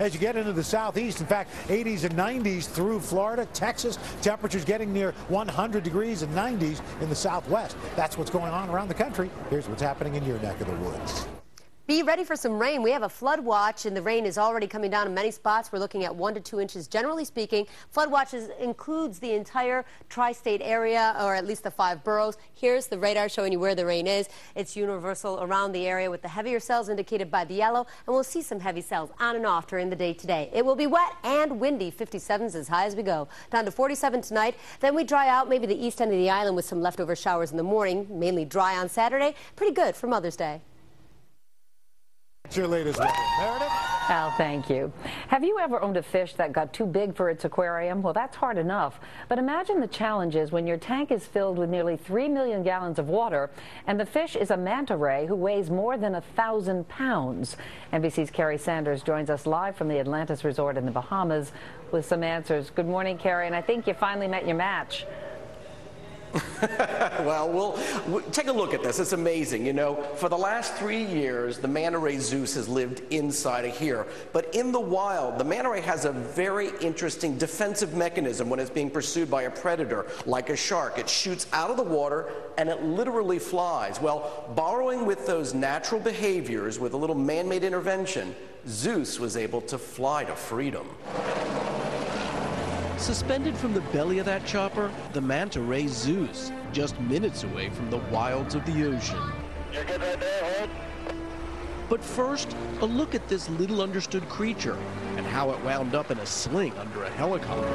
as you get into the southeast. In fact, 80s and 90s through Florida, Texas. Temperatures getting near 100 degrees and 90s in the southwest. That's what's going on around the country. Here's what's happening in your neck of the woods. Be ready for some rain. We have a flood watch, and the rain is already coming down in many spots. We're looking at 1 to 2 inches, generally speaking. Flood watches includes the entire tri-state area, or at least the 5 boroughs. Here's the radar showing you where the rain is. It's universal around the area with the heavier cells indicated by the yellow, and we'll see some heavy cells on and off during the day today. It will be wet and windy, 57s as high as we go. Down to 47 tonight. Then we dry out maybe the east end of the island with some leftover showers in the morning, mainly dry on Saturday. Pretty good for Mother's Day. It's your latest weather. Meredith? Al, thank you. Have you ever owned a fish that got too big for its aquarium? Well, that's hard enough. But imagine the challenges when your tank is filled with nearly 3 million gallons of water, and the fish is a manta ray who weighs more than 1,000 pounds. NBC's Carrie Sanders joins us live from the Atlantis Resort in the Bahamas with some answers. Good morning, Carrie, and I think you finally met your match. Well, we'll take a look at this. It's amazing. You know, for the last 3 years, the manta ray Zeus has lived inside of here. But in the wild, the manta ray has a very interesting defensive mechanism when it's being pursued by a predator, like a shark. It shoots out of the water and it literally flies. Well, borrowing with those natural behaviors with a little man-made intervention, Zeus was able to fly to freedom. Suspended from the belly of that chopper, the manta ray Zeus, just minutes away from the wilds of the ocean. You're good right there, hold. But first, a look at this little understood creature and how it wound up in a sling under a helicopter.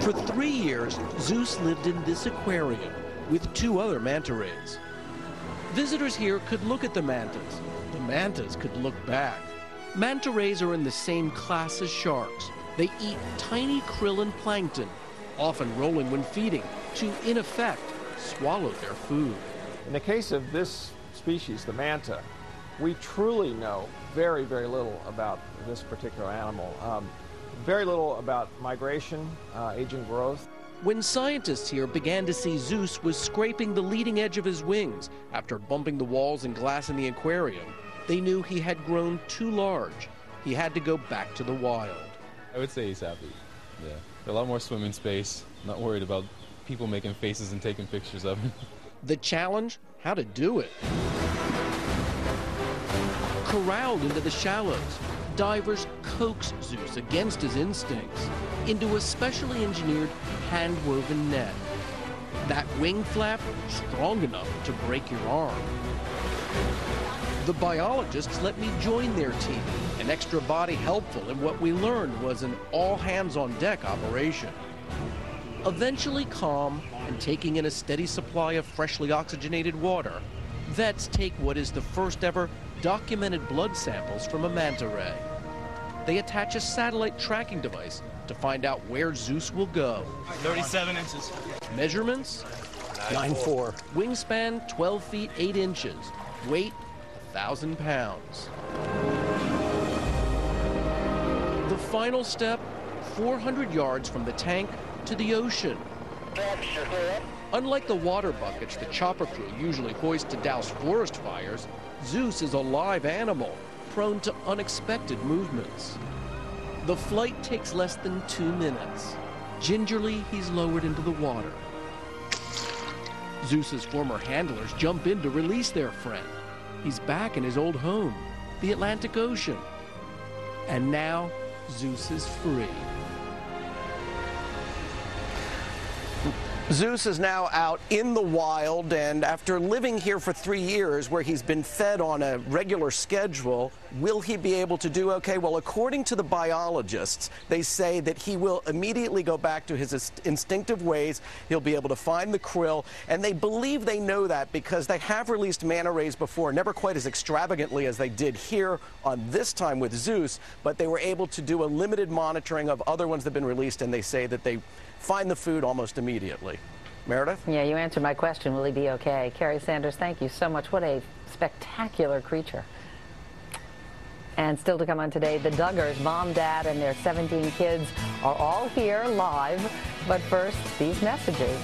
For 3 years, Zeus lived in this aquarium with 2 other manta rays. Visitors here could look at the mantas. The mantas could look back. Manta rays are in the same class as sharks. They eat tiny krill and plankton, often rolling when feeding, to, in effect, swallow their food. In the case of this species, the manta, we truly know very, very little about this particular animal. Very little about migration, age and growth. When scientists here began to see Zeus was scraping the leading edge of his wings after bumping the walls and glass in the aquarium, they knew he had grown too large. He had to go back to the wild. I would say he's happy. Yeah, a lot more swimming space. Not worried about people making faces and taking pictures of him. The challenge? How to do it. Corralled into the shallows, divers coax Zeus against his instincts into a specially engineered hand-woven net. That wing flap strong enough to break your arm. The biologists let me join their team, an extra body helpful in what we learned was an all-hands-on-deck operation. Eventually calm and taking in a steady supply of freshly oxygenated water, vets take what is the first ever documented blood samples from a manta ray. They attach a satellite tracking device to find out where Zeus will go. 37 inches. Measurements? 9'4". Wingspan 12 feet 8 inches. Weight 1,000 pounds. The final step, 400 yards from the tank to the ocean. Unlike the water buckets the chopper crew usually hoist to douse forest fires, Zeus is a live animal, prone to unexpected movements. The flight takes less than 2 minutes. Gingerly, he's lowered into the water. Zeus's former handlers jump in to release their friend. He's back in his old home, the Atlantic Ocean. And now, Zeus is free. Zeus is now out in the wild, and after living here for 3 years where he's been fed on a regular schedule, will he be able to do okay? Well, according to the biologists, they say that he will immediately go back to his instinctive ways. He'll be able to find the krill, and they believe they know that because they have released manta rays before, never quite as extravagantly as they did here on this time with Zeus, but they were able to do a limited monitoring of other ones that have been released, and they say that they find the food almost immediately. Meredith? Yeah, you answered my question. Will he be okay? Carrie Sanders, thank you so much. What a spectacular creature. And still to come on today, the Duggars, mom, dad, and their 17 kids are all here live. But first, these messages.